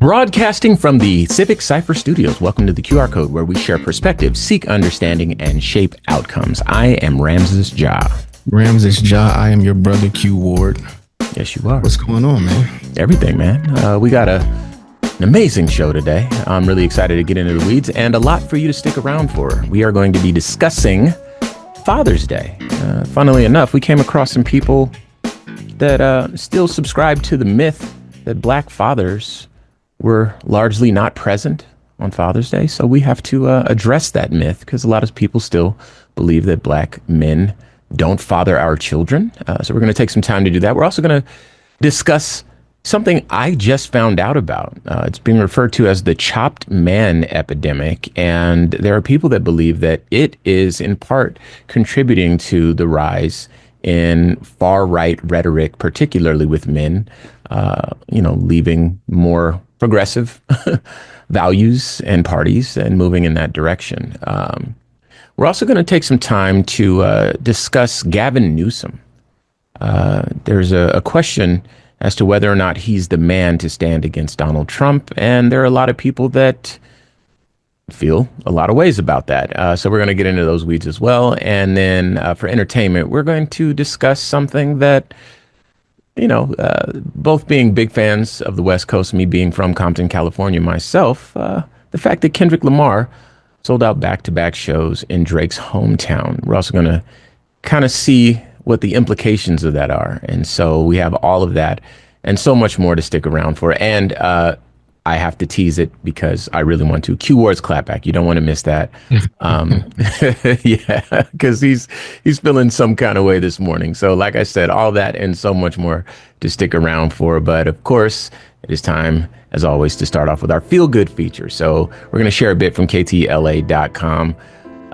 Broadcasting from the Civic Cypher Studios. Welcome to the QR Code, where we share perspectives, seek understanding, and shape outcomes. I am Ramses Ja. Ramses Ja, I am your brother Q Ward. Yes, you are. What's going on, man? Everything, man. We got an amazing show today. I'm really excited to get into the weeds and a lot for you to stick around for. We are going to be discussing Father's Day. Funnily enough, we came across some people that still subscribe to the myth that Black fathers were largely not present on Father's Day. So we have to address that myth, because a lot of people still believe that Black men don't father our children. So we're going to take some time to do that. We're also going to discuss something I just found out about. It's being referred to as the chopped man epidemic. And there are people that believe that it is in part contributing to the rise in far-right rhetoric, particularly with men, leaving more progressive values and parties and moving in that direction. We're also going to take some time to discuss Gavin Newsom. There's a question as to whether or not he's the man to stand against Donald Trump. And there are a lot of people that feel a lot of ways about that. So we're going to get into those weeds as well. And then for entertainment, we're going to discuss something that, both being big fans of the West Coast, me being from Compton, California myself, the fact that Kendrick Lamar sold out back-to-back shows in Drake's hometown. We're also going to kind of see what the implications of that are. And so we have all of that and so much more to stick around for. And I have to tease it because I really want to. Q Ward's clapback. You don't want to miss that. Yeah, because he's feeling some kind of way this morning. So like I said, all that and so much more to stick around for. But of course, it is time, as always, to start off with our feel good feature. So we're going to share a bit from KTLA.com.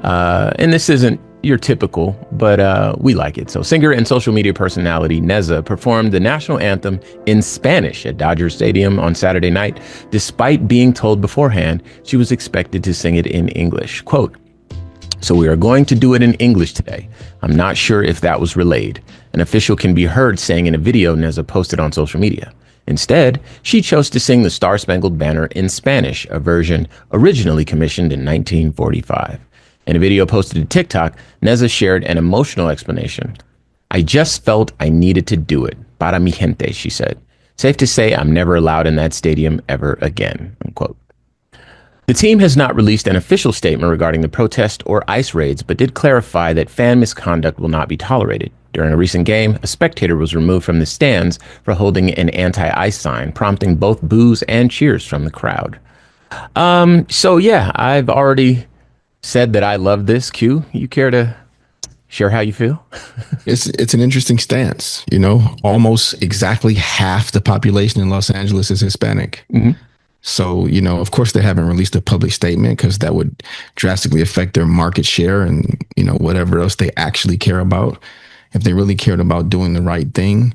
And this isn't your typical, but we like it. So singer and social media personality Neza performed the national anthem in Spanish at Dodger Stadium on Saturday night, despite being told beforehand she was expected to sing it in English. Quote, "So we are going to do it in English today. I'm not sure if that was relayed. An official can be heard saying in a video Neza posted on social media. Instead, she chose to sing the Star Spangled Banner in Spanish, a version originally commissioned in 1945. In a video posted to TikTok, Neza shared an emotional explanation. "I just felt I needed to do it. Para mi gente," she said. "Safe to say I'm never allowed in that stadium ever again," unquote. The team has not released an official statement regarding the protest or ICE raids, but did clarify that fan misconduct will not be tolerated. During a recent game, a spectator was removed from the stands for holding an anti-ICE sign, prompting both boos and cheers from the crowd. So yeah, I've already said that I love this. Q, you care to share how you feel? It's an interesting stance. Almost exactly half the population in Los Angeles is Hispanic. Mm-hmm. So, of course they haven't released a public statement because that would drastically affect their market share and, whatever else they actually care about. If they really cared about doing the right thing,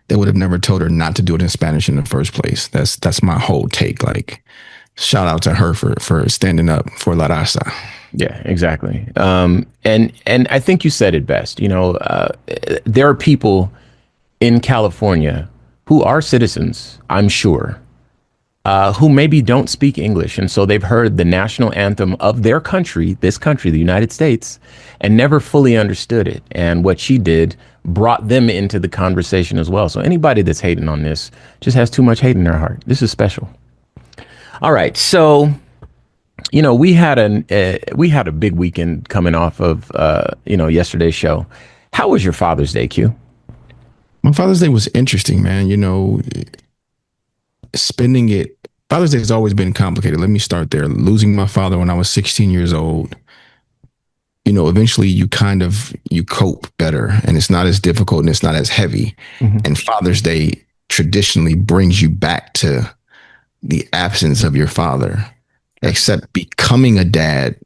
they would have never told her not to do it in Spanish in the first place. That's my whole take. Like, shout out to her for standing up for La Raza. Yeah, exactly. And I think you said it best. There are people in California who are citizens, I'm sure, who maybe don't speak English. And so they've heard the national anthem of their country, this country, the United States, and never fully understood it. And what she did brought them into the conversation as well. So anybody that's hating on this just has too much hate in their heart. This is special. All right. So, we had a big weekend coming off of, yesterday's show. How was your Father's Day, Q? My Father's Day was interesting, man. Spending it. Father's Day has always been complicated. Let me start there. Losing my father when I was 16 years old. Eventually you cope better and it's not as difficult and it's not as heavy. Mm-hmm. And Father's Day traditionally brings you back to the absence of your father. Except becoming a dad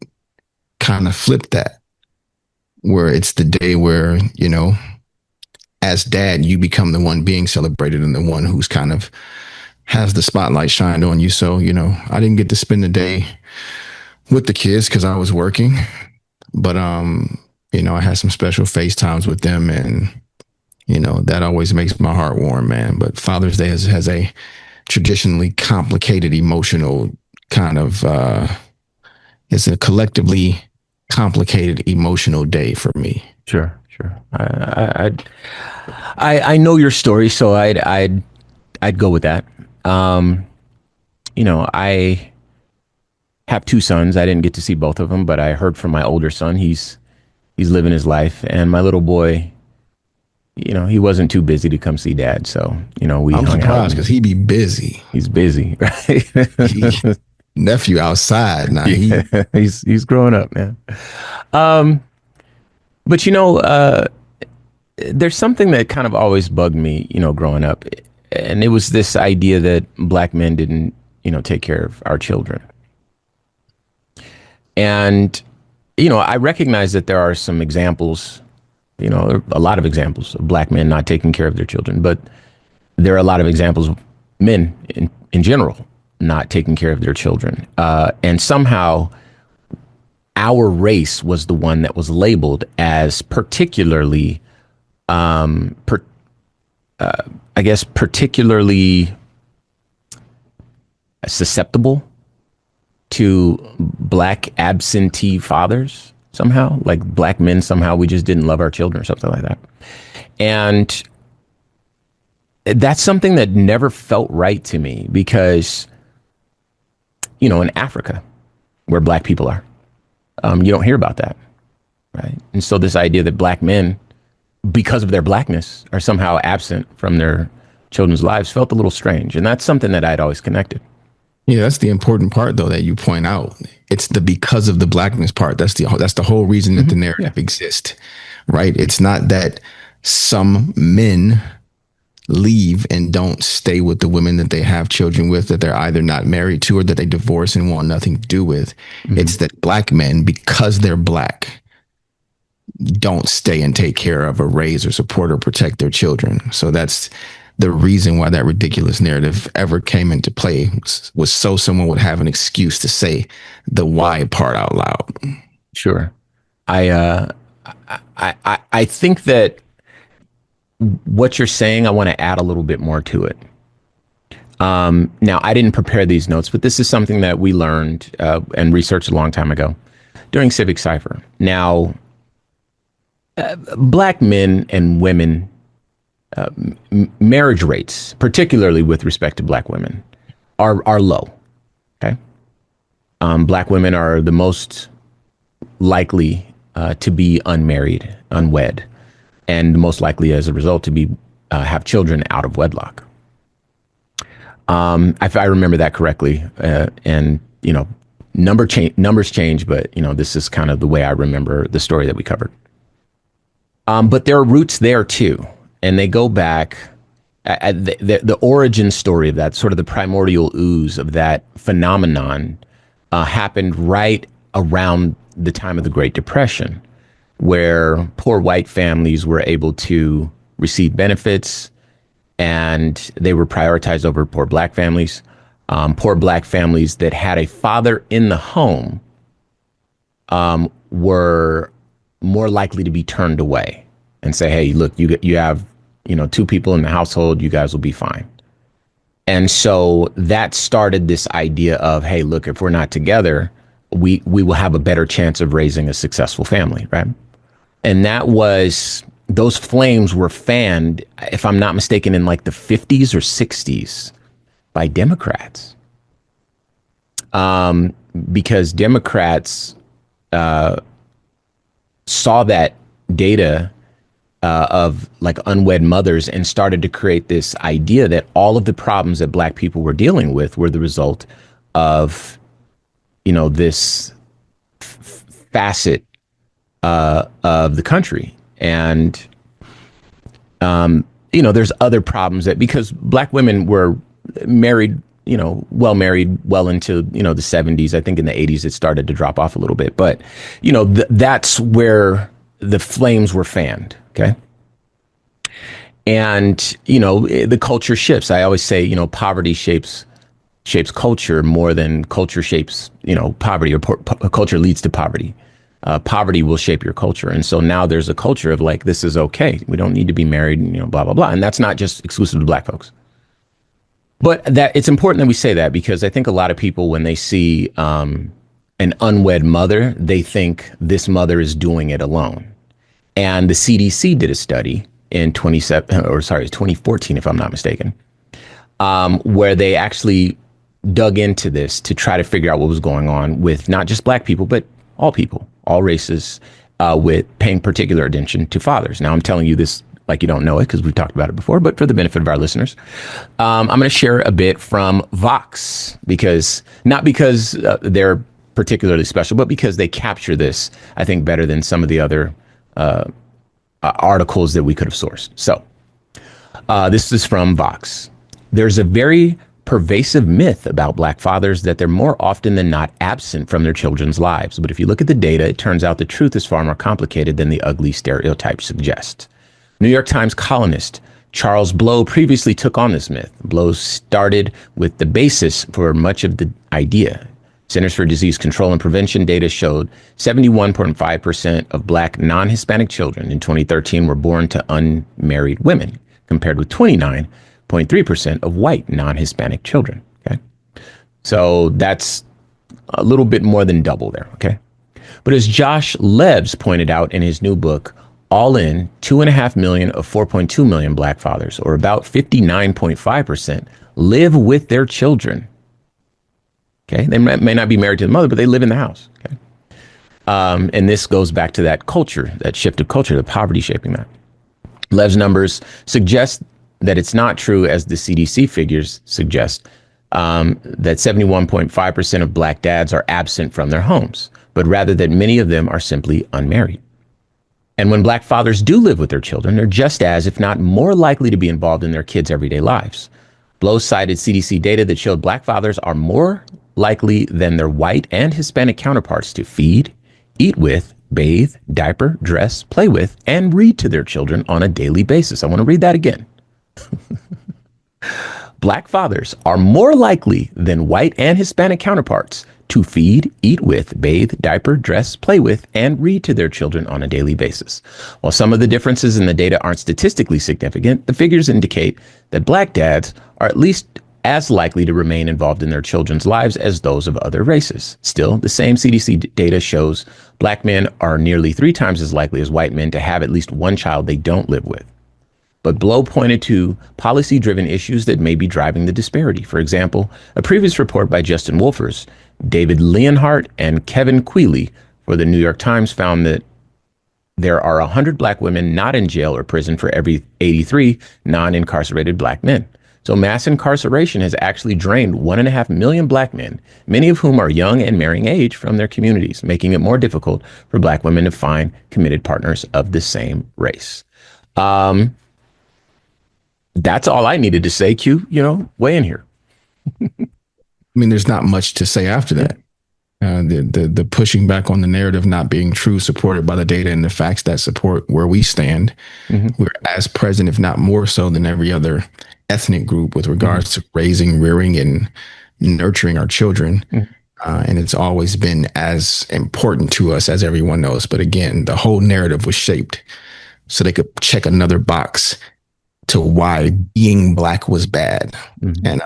kind of flipped that, where it's the day where, as dad, you become the one being celebrated and the one who's kind of has the spotlight shined on you. So, I didn't get to spend the day with the kids because I was working, but, I had some special FaceTimes with them and, that always makes my heart warm, man. But Father's Day has a traditionally complicated emotional kind of it's a collectively complicated emotional day for me. Sure, sure. I know your story, so I'd go with that. Um, I have two sons. I didn't get to see both of them, but I heard from my older son. He's living his life, and my little boy, he wasn't too busy to come see dad. So, we I'm hung out. surprised because he be busy. He's busy, right? He nephew outside now. He Yeah, he's growing up, man. But there's something that kind of always bugged me, growing up, and it was this idea that black men didn't, take care of our children. And I recognize that there are some examples, a lot of examples of black men not taking care of their children, but there are a lot of examples of men in general not taking care of their children. And somehow our race was the one that was labeled as particularly, I guess, particularly susceptible to black absentee fathers somehow, like black men somehow we just didn't love our children or something like that. And that's something that never felt right to me because, in Africa, where black people are, you don't hear about that, right? And so this idea that black men, because of their blackness, are somehow absent from their children's lives felt a little strange. And that's something that I'd always connected. Yeah, that's the important part though that you point out. It's the because of the blackness part. That's the whole reason that the narrative exists, right? It's not that some men leave and don't stay with the women that they have children with, that they're either not married to or that they divorce and want nothing to do with. It's that black men, because they're black, don't stay and take care of or raise or support or protect their children. So that's the reason why that ridiculous narrative ever came into play, was so someone would have an excuse to say the why part out loud. Sure. I think that what you're saying, I want to add a little bit more to it. Now, I didn't prepare these notes, but this is something that we learned and researched a long time ago during Civic Cypher. Now, black men and women, marriage rates, particularly with respect to black women, are low. Okay, black women are the most likely to be unmarried, unwed, and most likely, as a result, to be have children out of wedlock. If I remember that correctly, and numbers change, but this is kind of the way I remember the story that we covered. But there are roots there too, and they go back. The origin story of that, sort of the primordial ooze of that phenomenon, happened right around the time of the Great Depression, where poor white families were able to receive benefits, and they were prioritized over poor black families. Poor black families that had a father in the home were more likely to be turned away and say, hey, look, you have, two people in the household, you guys will be fine. And so that started this idea of, hey, look, if we're not together, we will have a better chance of raising a successful family, right? And those flames were fanned, if I'm not mistaken, in like the 50s or 60s by Democrats. Because Democrats saw that data of like unwed mothers and started to create this idea that all of the problems that black people were dealing with were the result of, this facet of the country. And, there's other problems that because black women were married, well married well into, the 70s. I think in the 80s it started to drop off a little bit. But, that's where the flames were fanned. Okay. And, the culture shifts. I always say, poverty shapes culture more than culture shapes, poverty, or culture leads to poverty. Poverty will shape your culture. And so now there's a culture of like, this is okay. We don't need to be married, blah, blah, blah. And that's not just exclusive to black folks. But that it's important that we say that because I think a lot of people, when they see an unwed mother, they think this mother is doing it alone. And the CDC did a study in 2014, if I'm not mistaken, where they actually dug into this to try to figure out what was going on with not just black people, all races, with paying particular attention to fathers. Now, I'm telling you this like you don't know it because we've talked about it before, but for the benefit of our listeners, I'm going to share a bit from Vox not because they're particularly special, but because they capture this, I think, better than some of the other articles that we could have sourced. So this is from Vox. There's a very pervasive myth about black fathers that they're more often than not absent from their children's lives. But if you look at the data, it turns out the truth is far more complicated than the ugly stereotype suggests. New York Times columnist Charles Blow previously took on this myth. Blow started with the basis for much of the idea. Centers for Disease Control and Prevention data showed 71.5% of black non-Hispanic children in 2013 were born to unmarried women, compared with 29.3% of white non-Hispanic children. Okay, so that's a little bit more than double there. Okay, but as Josh Lebs pointed out in his new book, all in, 2.5 million of 4.2 million black fathers, or about 59.5%, live with their children. Okay, they may not be married to the mother, but they live in the house. Okay, and this goes back to that culture, that shift of culture, the poverty shaping that. Lev's numbers suggest that it's not true, as the CDC figures suggest, that 71.5% of black dads are absent from their homes, but rather that many of them are simply unmarried. And when black fathers do live with their children, they're just as, if not more likely to be involved in their kids' everyday lives. Blow cited CDC data that showed black fathers are more likely than their white and Hispanic counterparts to feed, eat with, bathe, diaper, dress, play with, and read to their children on a daily basis. I want to read that again. Black fathers are more likely than white and Hispanic counterparts to feed, eat with, bathe, diaper, dress, play with, and read to their children on a daily basis. While some of the differences in the data aren't statistically significant, the figures indicate that black dads are at least as likely to remain involved in their children's lives as those of other races. Still, the same CDC data shows black men are nearly 3 times as likely as white men to have at least one child they don't live with. But Blow pointed to policy-driven issues that may be driving the disparity. For example, a previous report by Justin Wolfers, David Leonhardt, and Kevin Quealy for the New York Times found that there are 100 black women not in jail or prison for every 83 non-incarcerated black men. So mass incarceration has actually drained 1.5 million black men, many of whom are young and marrying age, from their communities, making it more difficult for black women to find committed partners of the same race. That's all I needed to say. Q, weigh in here. I mean, there's not much to say after that. The pushing back on the narrative not being true, supported by the data and the facts that support where we stand. Mm-hmm. We're as present, if not more so, than every other ethnic group with regards to raising, rearing, and nurturing our children. And it's always been as important to us as everyone knows. But again, the whole narrative was shaped so they could check another box to why being black was bad. And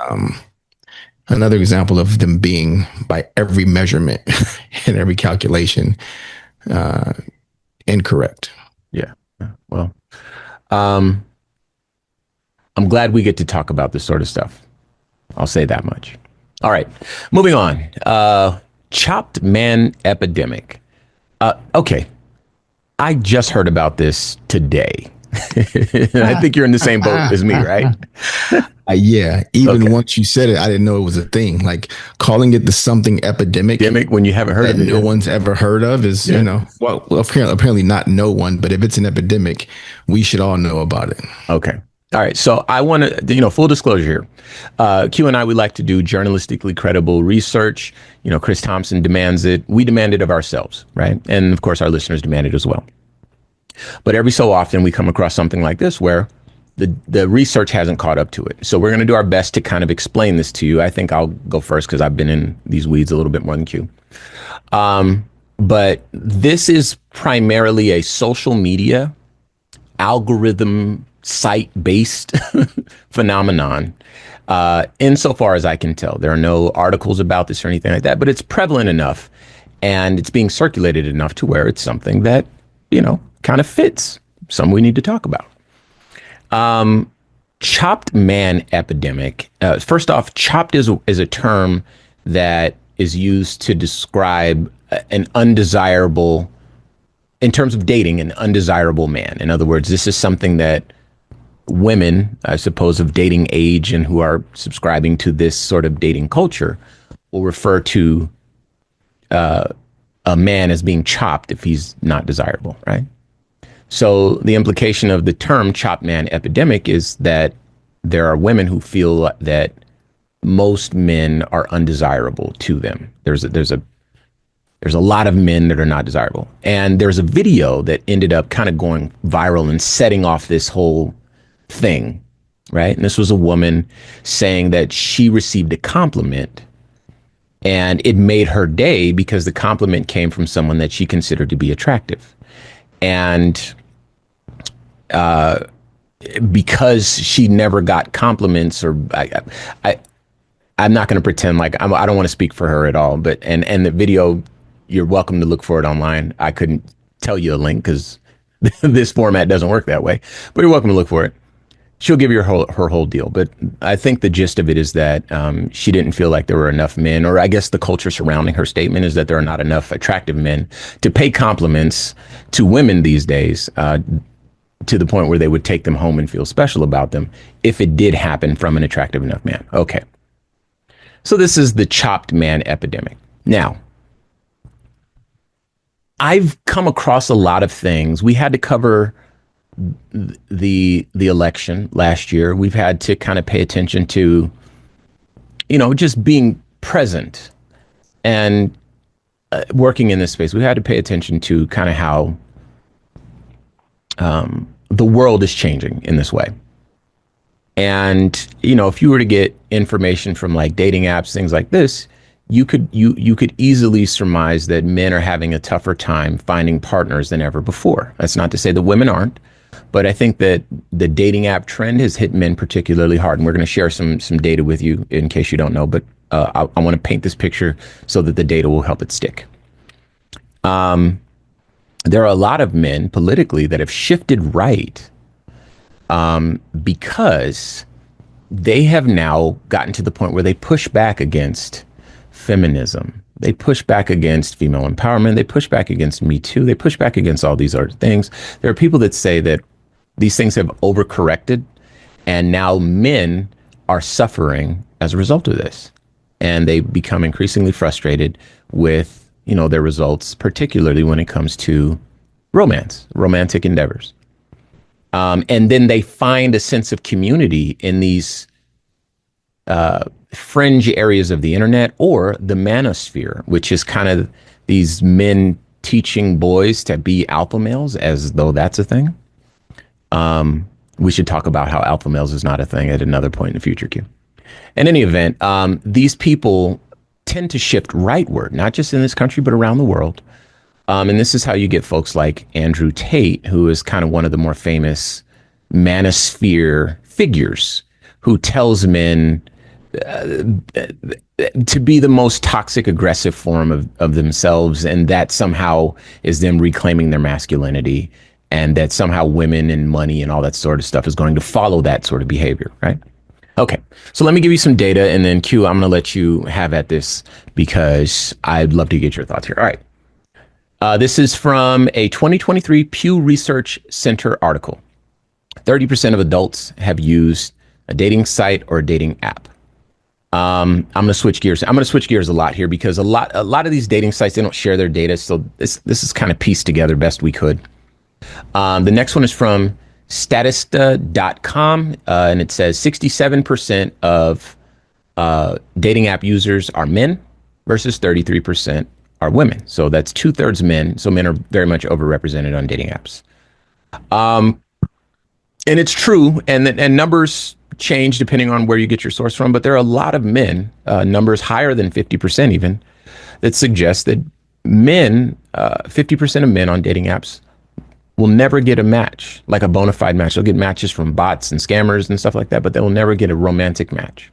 another example of them being, by every measurement and every calculation, incorrect. Yeah. Well, I'm glad we get to talk about this sort of stuff. I'll say that much. All right, moving on. Chopped man epidemic. Okay, I just heard about this today. I think you're in the same boat as me, right? Yeah. Even once you said it, I didn't know it was a thing. Like calling it the something epidemic when you haven't heard of it, no one's ever heard of is, well, apparently not no one, but if it's an epidemic, we should all know about it. Okay. All right. So I want to, full disclosure here. Q and I, we like to do journalistically credible research. Chris Thompson demands it. We demand it of ourselves, right? And of course, our listeners demand it as well. But every so often we come across something like this where the research hasn't caught up to it. So we're going to do our best to kind of explain this to you. I think I'll go first because I've been in these weeds a little bit more than Q. But this is primarily a social media algorithm site-based phenomenon Insofar as I can tell, there are no articles about this or anything like that, but it's prevalent enough and it's being circulated enough to where it's something that, kind of fits. Some we need to talk about. Chopped man epidemic. First off, chopped is a term that is used to describe an undesirable, in terms of dating, an undesirable man. In other words, this is something that women, I suppose, of dating age and who are subscribing to this sort of dating culture will refer to a man as being chopped if he's not desirable, right? So the implication of the term chopped man epidemic is that there are women who feel that most men are undesirable to them. There's a lot of men that are not desirable. And there's a video that ended up kind of going viral and setting off this whole thing, right? And this was a woman saying that she received a compliment and it made her day because the compliment came from someone that she considered to be attractive. And because she never got compliments, or I'm not going to pretend like I don't want to speak for her at all, but and the video, you're welcome to look for it online. I couldn't tell you a link because this format doesn't work that way, but you're welcome to look for it. She'll give you her whole deal. But I think the gist of it is that she didn't feel like there were enough men, or I guess the culture surrounding her statement is that there are not enough attractive men to pay compliments to women these days, to the point where they would take them home and feel special about them if it did happen from an attractive enough man. Okay. So this is the chopped man epidemic. Now, I've come across a lot of things. We had to cover the election last year. We've had to kind of pay attention to, just being present and working in this space. We had to pay attention to kind of how the world is changing in this way. And, if you were to get information from like dating apps, things like this, you could easily surmise that men are having a tougher time finding partners than ever before. That's not to say that women aren't, but I think that the dating app trend has hit men particularly hard. And we're going to share some data with you in case you don't know, but I want to paint this picture so that the data will help it stick. There are a lot of men politically that have shifted right because they have now gotten to the point where they push back against feminism. They push back against female empowerment. They push back against Me Too. They push back against all these other things. There are people that say that these things have overcorrected and now men are suffering as a result of this. And they become increasingly frustrated with, their results, particularly when it comes to romantic endeavors. And then they find a sense of community in these fringe areas of the internet or the manosphere, which is kind of these men teaching boys to be alpha males as though that's a thing. We should talk about how alpha males is not a thing at another point in the future, Q. In any event, these people tend to shift rightward, not just in this country, but around the world. And this is how you get folks like Andrew Tate, who is kind of one of the more famous manosphere figures, who tells men to be the most toxic, aggressive form of themselves, and that somehow is them reclaiming their masculinity, and that somehow women and money and all that sort of stuff is going to follow that sort of behavior, right? Okay, so let me give you some data, and then Q, I'm going to let you have at this because I'd love to get your thoughts here. All right. This is from a 2023 Pew Research Center article. 30% of adults have used a dating site or a dating app. I'm going to switch gears. I'm going to switch gears a lot here because a lot of these dating sites, they don't share their data. So this is kind of pieced together best we could. The next one is from Statista.com, and it says 67% of dating app users are men versus 33% are women. So that's 2/3 men. So men are very much overrepresented on dating apps. And it's true, and numbers change depending on where you get your source from, but there are a lot of men, numbers higher than 50% even, that suggest that men, 50% of men on dating apps will never get a match, like a bona fide match. They'll get matches from bots and scammers and stuff like that, but they will never get a romantic match.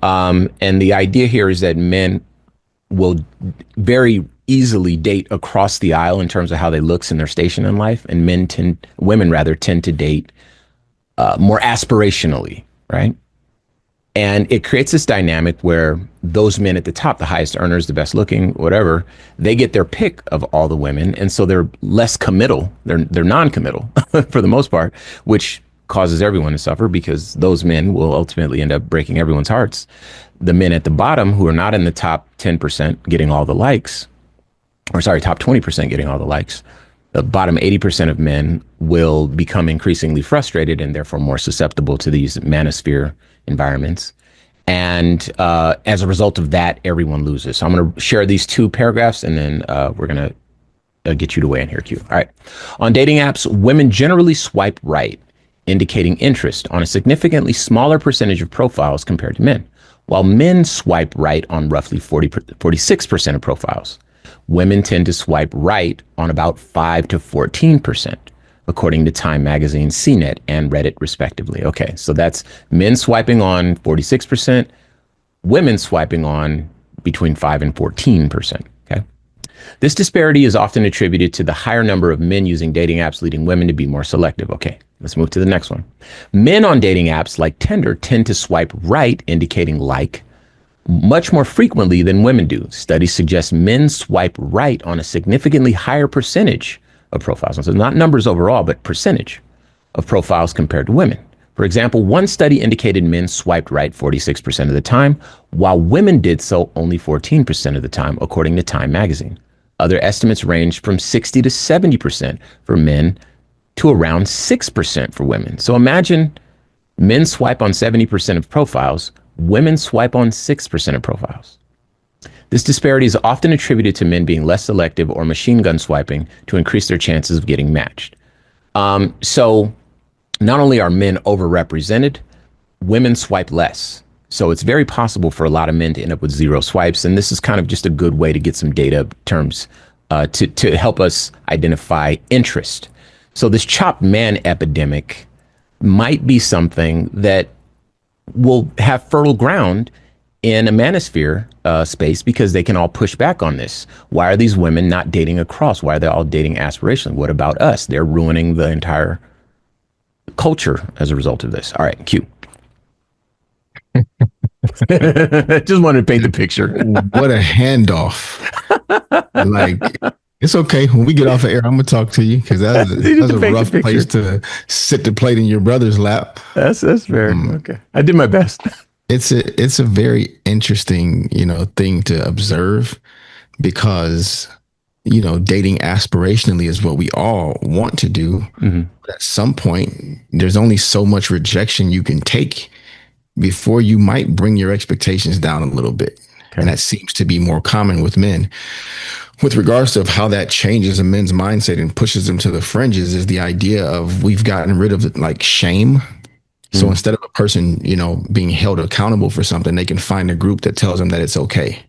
And the idea here is that men will very easily date across the aisle in terms of how they looks in their station in life, and women rather tend to date more aspirationally, right? And it creates this dynamic where those men at the top, the highest earners, the best looking, whatever, they get their pick of all the women, and so they're less committal. They're non-committal for the most part, which causes everyone to suffer because those men will ultimately end up breaking everyone's hearts. The men at the bottom who are not in the top 10% getting all the likes, or sorry, top 20% getting all the likes, the bottom 80% of men will become increasingly frustrated and therefore more susceptible to these manosphere environments. And as a result of that, everyone loses. So I'm going to share these two paragraphs and then we're going to get you to weigh in here, Q. All right. On dating apps, women generally swipe right, indicating interest on a significantly smaller percentage of profiles compared to men, while men swipe right on roughly 46% of profiles. Women tend to swipe right on about 5 to 14%, according to Time Magazine, CNET, and Reddit, respectively. Okay, so that's men swiping on 46%, women swiping on between 5 and 14%. Okay. This disparity is often attributed to the higher number of men using dating apps, leading women to be more selective. Okay, let's move to the next one. Men on dating apps like Tinder tend to swipe right, indicating like, much more frequently than women do. Studies suggest men swipe right on a significantly higher percentage of profiles. So not numbers overall, but percentage of profiles compared to women. For example, one study indicated men swiped right 46% of the time, while women did so only 14% of the time, according to Time Magazine. Other estimates range from 60 to 70% for men to around 6% for women. So imagine men swipe on 70% of profiles, women swipe on 6% of profiles. This disparity is often attributed to men being less selective or machine gun swiping to increase their chances of getting matched. So not only are men overrepresented, women swipe less. So it's very possible for a lot of men to end up with zero swipes. And this is kind of just a good way to get some data terms to help us identify interest. So this chopped man epidemic might be something that will have fertile ground in a manosphere space because they can all push back on this. Why are these women not dating across? Why are they all dating aspirationally? What about us? They're ruining the entire culture as a result of this. All right, Q. Just wanted to paint the picture. What a handoff. Like, it's okay. When we get off the air, I'm going to talk to you because that's a rough place to sit the plate in your brother's lap. That's fair. Okay. I did my best. It's a very interesting, thing to observe because, dating aspirationally is what we all want to do. Mm-hmm. But at some point, there's only so much rejection you can take before you might bring your expectations down a little bit. Okay. And that seems to be more common with men. With regards to how that changes a men's mindset and pushes them to the fringes is the idea of we've gotten rid of like shame. So instead of a person, being held accountable for something, they can find a group that tells them that it's okay.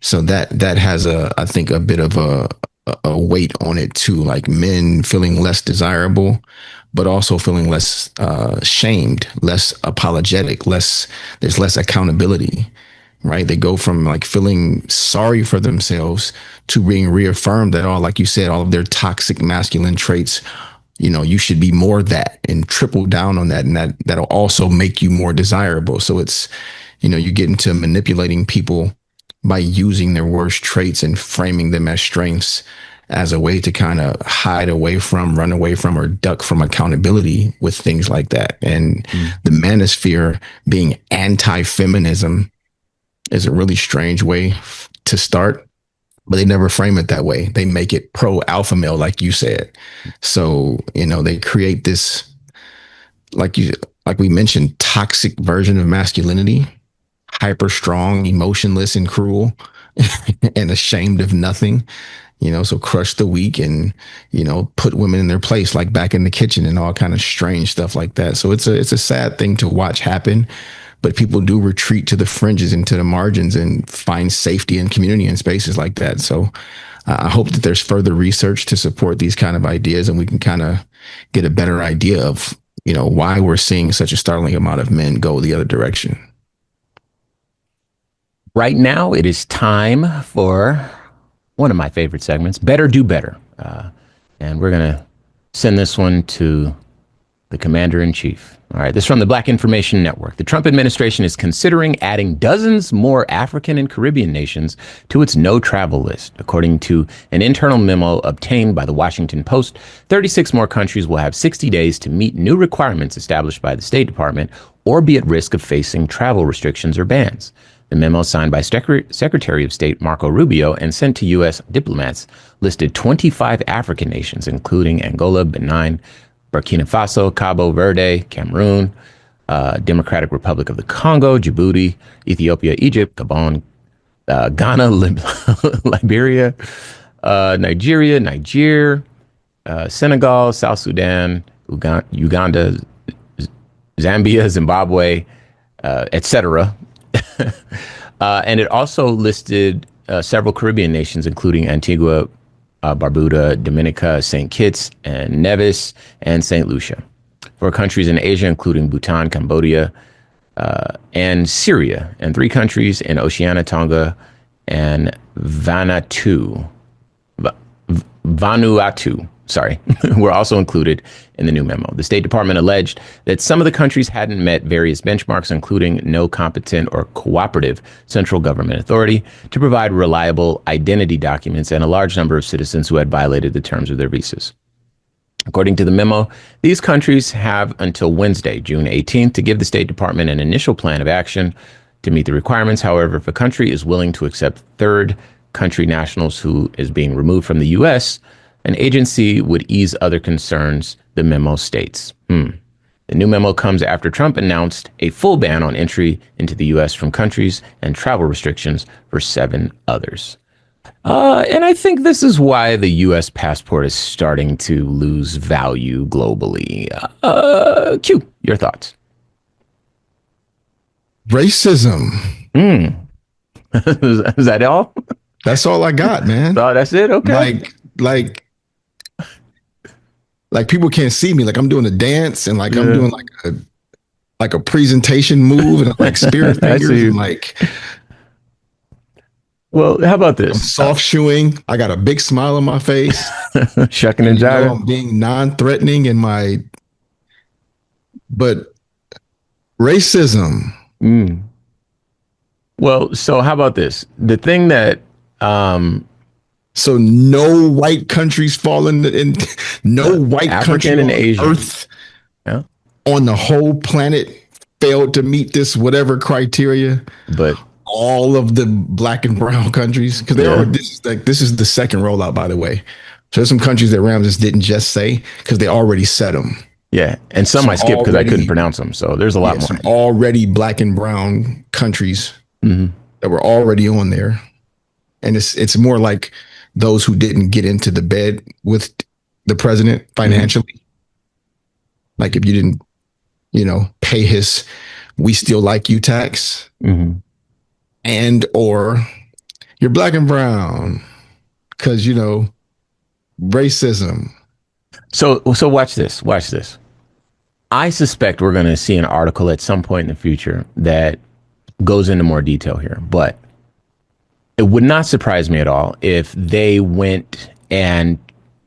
So that has I think a bit of a weight on it too, like men feeling less desirable, but also feeling less shamed, less apologetic, there's less accountability, right? They go from like feeling sorry for themselves to being reaffirmed that like you said, all of their toxic masculine traits, you should be more that and triple down on that. And that'll also make you more desirable. So it's, you get into manipulating people by using their worst traits and framing them as strengths as a way to kind of hide away from, run away from, or duck from accountability with things like that. And the manosphere being anti-feminism is a really strange way to start, but they never frame it that way. They make it pro alpha male, like you said. So, they create this, like we mentioned, toxic version of masculinity, hyper strong, emotionless and cruel and ashamed of nothing, so crush the weak and, put women in their place, like back in the kitchen and all kind of strange stuff like that. So it's a sad thing to watch happen. But people do retreat to the fringes and to the margins and find safety and community in spaces like that. So I hope that there's further research to support these kind of ideas and we can kind of get a better idea of, why we're seeing such a startling amount of men go the other direction. Right now, it is time for one of my favorite segments, Better Do Better. And we're going to send this one to the commander in chief. All right, this is from the Black Information Network. The Trump administration is considering adding dozens more African and Caribbean nations to its no travel list. According to an internal memo obtained by the Washington Post, 36 more countries will have 60 days to meet new requirements established by the State Department or be at risk of facing travel restrictions or bans. The memo, signed by Secretary of State Marco Rubio and sent to U.S. diplomats, listed 25 African nations, including Angola, Benin, Burkina Faso, Cabo Verde, Cameroon, Democratic Republic of the Congo, Djibouti, Ethiopia, Egypt, Gabon, Ghana, Liberia, Nigeria, Niger, Senegal, South Sudan, Uganda, Zambia, Zimbabwe, etc. And it also listed several Caribbean nations, including Antigua, Barbuda, Dominica, St. Kitts and Nevis, and St. Lucia. For countries in Asia, including Bhutan, Cambodia, and Syria, and 3 countries in Oceania, Tonga, and Vanuatu, sorry, were also included in the new memo. The State Department alleged that some of the countries hadn't met various benchmarks, including no competent or cooperative central government authority to provide reliable identity documents and a large number of citizens who had violated the terms of their visas. According to the memo, these countries have until Wednesday, June 18th, to give the State Department an initial plan of action to meet the requirements. However, if a country is willing to accept third country nationals who is being removed from the U.S., an agency would ease other concerns, the memo states. The new memo comes after Trump announced a full ban on entry into the U.S. from countries and travel restrictions for 7 others. And I think this is why the U.S. passport is starting to lose value globally. Q, your thoughts? Racism. Is that all? That's all I got, man. Oh, that's it? Okay. Like people can't see me. Like I'm doing a dance and like I'm doing like a presentation move and like spirit fingers and like. Well, how about this? I'm soft shoeing. I got a big smile on my face. Shucking and jiving. I'm being non-threatening in my. But racism. Well, so how about this? The thing that. So no white countries fall in no white African country and on Asian. Earth on the whole planet failed to meet this whatever criteria. But all of the black and brown countries, because this is the second rollout, by the way. So there's some countries that Ramses didn't just say because they already said them. Yeah, and some I skipped because I couldn't pronounce them. So there's a lot more. Some already black and brown countries that were already on there, and it's more like those who didn't get into the bed with the president financially. Like if you didn't, pay his "we still like you" tax, and or you're black and brown because racism. So watch this. Watch this. I suspect we're going to see an article at some point in the future that goes into more detail here, but it would not surprise me at all if they went and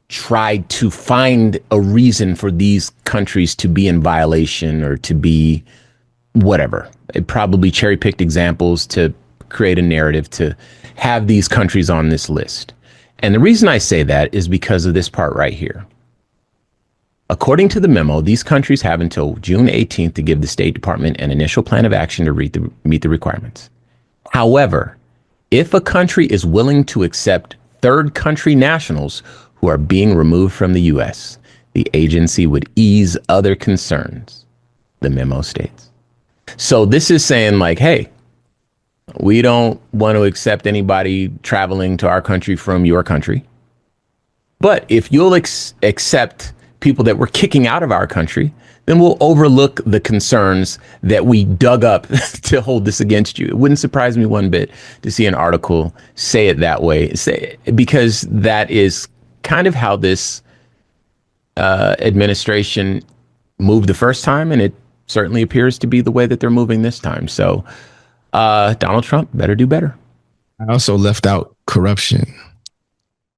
tried to find a reason for these countries to be in violation or to be whatever. It probably cherry picked examples to create a narrative to have these countries on this list. And the reason I say that is because of this part right here. According to the memo, these countries have until June 18th to give the State Department an initial plan of action to meet the requirements. However, if a country is willing to accept third country nationals who are being removed from the U.S., the agency would ease other concerns, the memo states. So this is saying like, hey, we don't want to accept anybody traveling to our country from your country. But if you'll accept people that we're kicking out of our country, then we'll overlook the concerns that we dug up to hold this against you. It wouldn't surprise me one bit to see an article say it that way, because that is kind of how this administration moved the first time, and it certainly appears to be the way that they're moving this time. So Donald Trump better do better. I also left out corruption.